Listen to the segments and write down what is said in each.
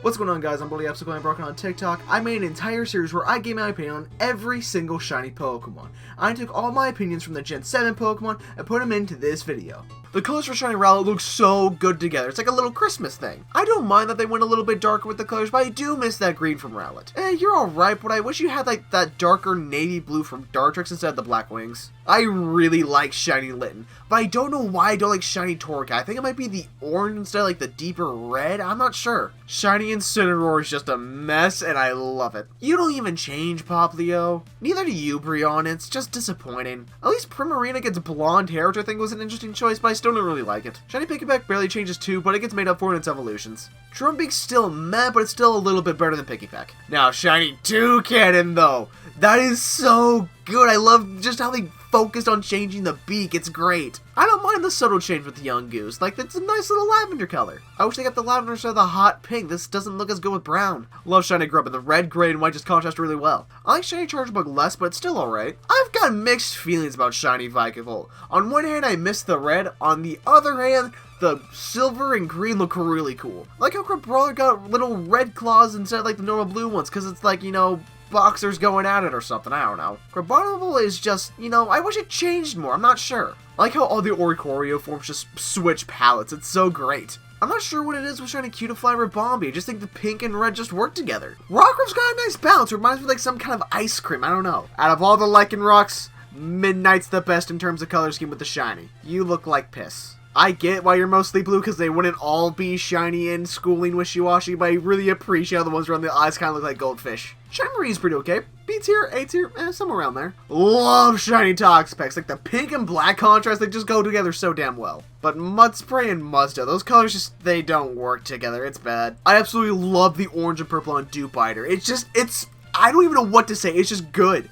What's going on, guys? I'm Bully Absolutely Broken on TikTok. I made an entire series where I gave my opinion on every single shiny Pokemon. I took all my opinions from the Gen 7 Pokemon and put them into this video. The colors for Shiny Rowlet look so good together. It's like a little Christmas thing. I don't mind that they went a little bit darker with the colors, but I do miss that green from Rowlet. You're alright, but I wish you had like that darker navy blue from Dartrix instead of the black wings. I really like Shiny Litten, but I don't know why I don't like Shiny Torque. I think it might be the orange instead of like the deeper red. I'm not sure. Shiny Incineroar is just a mess, and I love it. You don't even change, Poplio. Neither do you, Brion. It's just disappointing. At least Primarina gets blonde hair, which I think was an interesting choice, but I still don't really like it. Shiny Pikipek barely changes too, but it gets made up for in its evolutions. Trumbeak's still meh, but it's still a little bit better than Pikipek. Now, Shiny Toucannon, though. That is so good. I love just how they focused on changing the beak. It's great. I don't mind the subtle change with the young goose. Like, it's a nice little lavender color. I wish they got the lavender instead of the hot pink. This doesn't look as good with brown. Love Shiny Grub, and the red, gray, and white just contrast really well. I like Shiny Chargebug less, but it's still alright. I've got mixed feelings about Shiny Vikavolt. On one hand, I miss the red. On the other hand, the silver and green look really cool. I like how Crabrawler got little red claws instead of like the normal blue ones, because it's like, you know, boxers going at it or something, I don't know. Carbonival is just, you know, I wish it changed more, I'm not sure. I like how all the Oricorio forms just switch palettes, it's so great. I'm not sure what it is with Shiny Cutiefly or Bombi, I just think the pink and red just work together. Rockruff's got a nice balance, it reminds me of like some kind of ice cream, I don't know. Out of all the Lycanrocs, Midnight's the best in terms of color scheme with the shiny. You look like piss. I get why you're mostly blue, because they wouldn't all be shiny and schooling wishy-washy, but I really appreciate how the ones around the eyes kind of look like goldfish. Shiny Marine's pretty okay. B tier, A tier, somewhere around there. Love Shiny Toxapex. Like the pink and black contrast, they just go together so damn well. But Mudspray and Mudsdale, those colors just, they don't work together. It's bad. I absolutely love the orange and purple on Dewpider. I don't even know what to say. It's just good.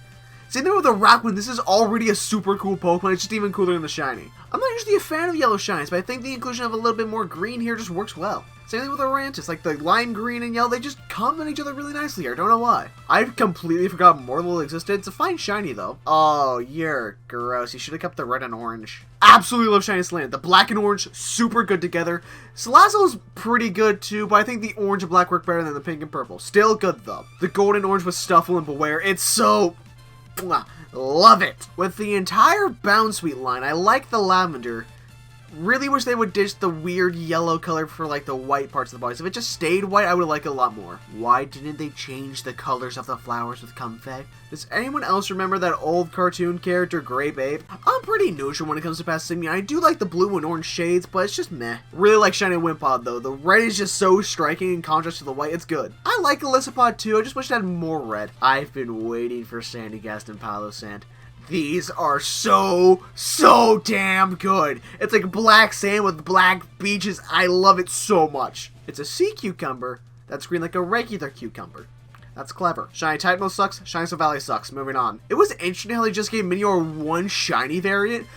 Same thing with the Rockman, this is already a super cool Pokemon, it's just even cooler than the shiny. I'm not usually a fan of yellow shinies, but I think the inclusion of a little bit more green here just works well. Same thing with Orantis, like the lime green and yellow, they just complement each other really nicely here, I don't know why. I've completely forgotten Mortal existed, it's a fine shiny though. Oh, you're gross, you should have kept the red and orange. Absolutely love Shiny Slant, the black and orange, super good together. Salazzle's pretty good too, but I think the orange and black work better than the pink and purple. Still good though. The gold and orange with Stuffle and Beware, it's so... love it! With the entire Bounsweet line, I like the lavender. Really wish they would ditch the weird yellow color for like the white parts of the bodies. If it just stayed white, I would like it a lot more. Why didn't they change the colors of the flowers with Comfey? Does anyone else remember that old cartoon character, Grey Babe? I'm pretty neutral when it comes to Passimian. I do like the blue and orange shades, but it's just meh. Really like Shiny Wimpod though. The red is just so striking in contrast to the white, it's good. I like Elisapod too, I just wish it had more red. I've been waiting for Sandygast and Palosand. These are so damn good. It's like black sand with black beaches. I love it so much. It's a sea cucumber that's green like a regular cucumber. That's clever. Shiny Titmo sucks. Shiny Silvally sucks. Moving on. It was interesting how they just gave Minior one shiny variant,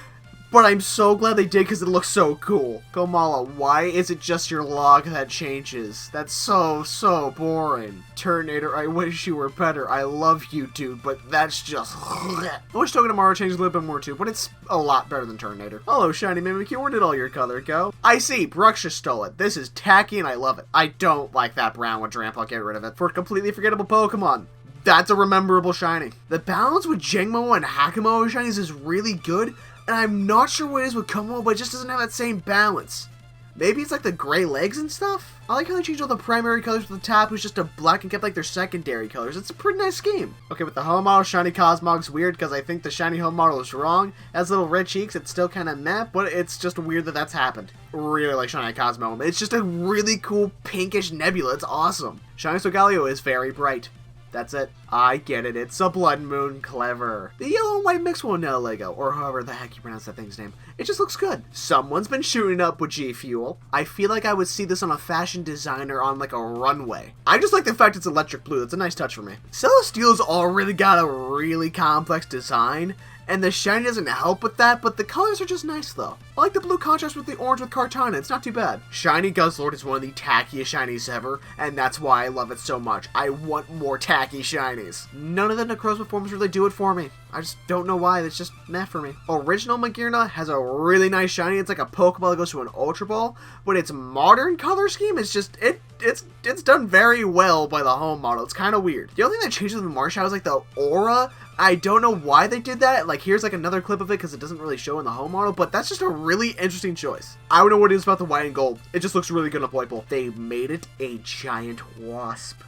but I'm so glad they did because it looks so cool. Komala, why is it just your log that changes? That's so boring. Turtonator, I wish you were better. I love you, dude, but that's just... I wish Togedemaru changed a little bit more too, but it's a lot better than Turtonator. Hello, Shiny Mimikyu, where did all your color go? I see, Bruxish stole it. This is tacky and I love it. I don't like that brown with Dramp, I'll get rid of it. For a completely forgettable Pokemon. That's a rememberable shiny. The balance with Jangmo and Hakamo shinies is really good, and I'm not sure what it is with Como, but it just doesn't have that same balance. Maybe it's like the gray legs and stuff? I like how they changed all the primary colors with the Tapu's just to black and kept like their secondary colors. It's a pretty nice scheme. Okay, with the home model, Shiny Cosmog's weird because I think the shiny home model is wrong. It has little red cheeks, it's still kind of meh, but it's just weird that that's happened. Really like Shiny Cosmo. It's just a really cool pinkish nebula. It's awesome. Shiny Solgaleo is very bright. That's it. I get it. It's a blood moon. Clever. The yellow and white mix will nail Lego, or however the heck you pronounce that thing's name. It just looks good. Someone's been shooting up with G Fuel. I feel like I would see this on a fashion designer on like a runway. I just like the fact it's electric blue. That's a nice touch for me. Celesteel's already got a really complex design, and the shiny doesn't help with that, but the colors are just nice though. I like the blue contrast with the orange with Kartana, it's not too bad. Shiny Guzzlord is one of the tackiest shinies ever, and that's why I love it so much. I want more tacky shinies. None of the Necrozma forms really do it for me. I just don't know why. That's just meh for me. Original Magearna has a really nice shiny. It's like a Pokeball that goes to an Ultra Ball, but its modern color scheme is just it's done very well by the home model. It's kind of weird. The only thing that changes with the Marshall is like the aura. I don't know why they did that. Like, here's like another clip of it because it doesn't really show in the home model, but that's just a really interesting choice. I don't know what it is about the white and gold. It just looks really good on a Playpool. They made it a giant wasp.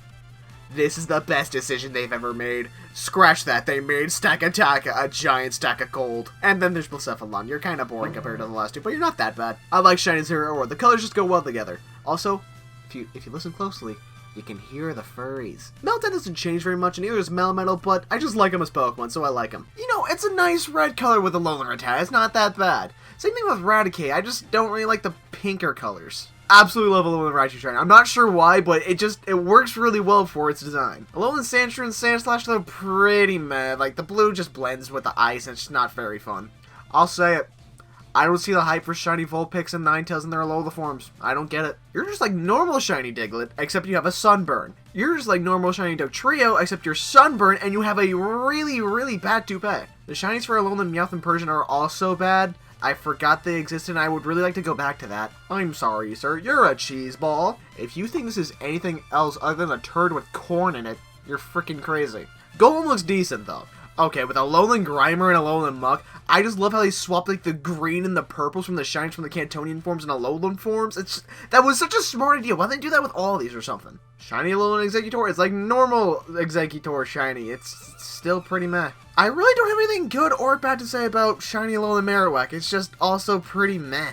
This is the best decision they've ever made. Scratch that. They made Stack Attack a giant stack of gold. And then there's Blacephalon. You're kind of boring compared to the last two, but you're not that bad. I like shiny Incineroar. The colors just go well together. Also, if you listen closely, you can hear the furries. Meltan doesn't change very much, and neither does Melmetal, but I just like him as Pokemon, so I like him. You know, it's a nice red color with a Alola Rattata. It's not that bad. Same thing with Raticate. I just don't really like the pinker colors. Absolutely love Alolan Raichu shiny. I'm not sure why, but it works really well for its design. Alolan Sandshrew and Sandslash, though, pretty meh. Like, the blue just blends with the ice, and it's just not very fun. I'll say it. I don't see the hype for shiny Vulpix and Ninetales in their Alola forms. I don't get it. You're just like normal shiny Diglett, except you have a sunburn. You're just like normal shiny Dugtrio, except you're sunburned and you have a really, really bad toupee. The shinies for Alolan Meowth and Persian are also bad. I forgot they existed and I would really like to go back to that. I'm sorry, sir. You're a cheese ball. If you think this is anything else other than a turd with corn in it, you're freaking crazy. Golem looks decent, though. Okay, with Alolan Grimer and Alolan Muck, I just love how they swapped like the green and the purples from the shinies from the Cantonian forms and Alolan forms. That was such a smart idea. Why didn't they do that with all of these or something? Shiny Alolan Exeggutor is like normal Exeggutor shiny. It's still pretty meh. I really don't have anything good or bad to say about shiny Alolan Marowak. It's just also pretty meh.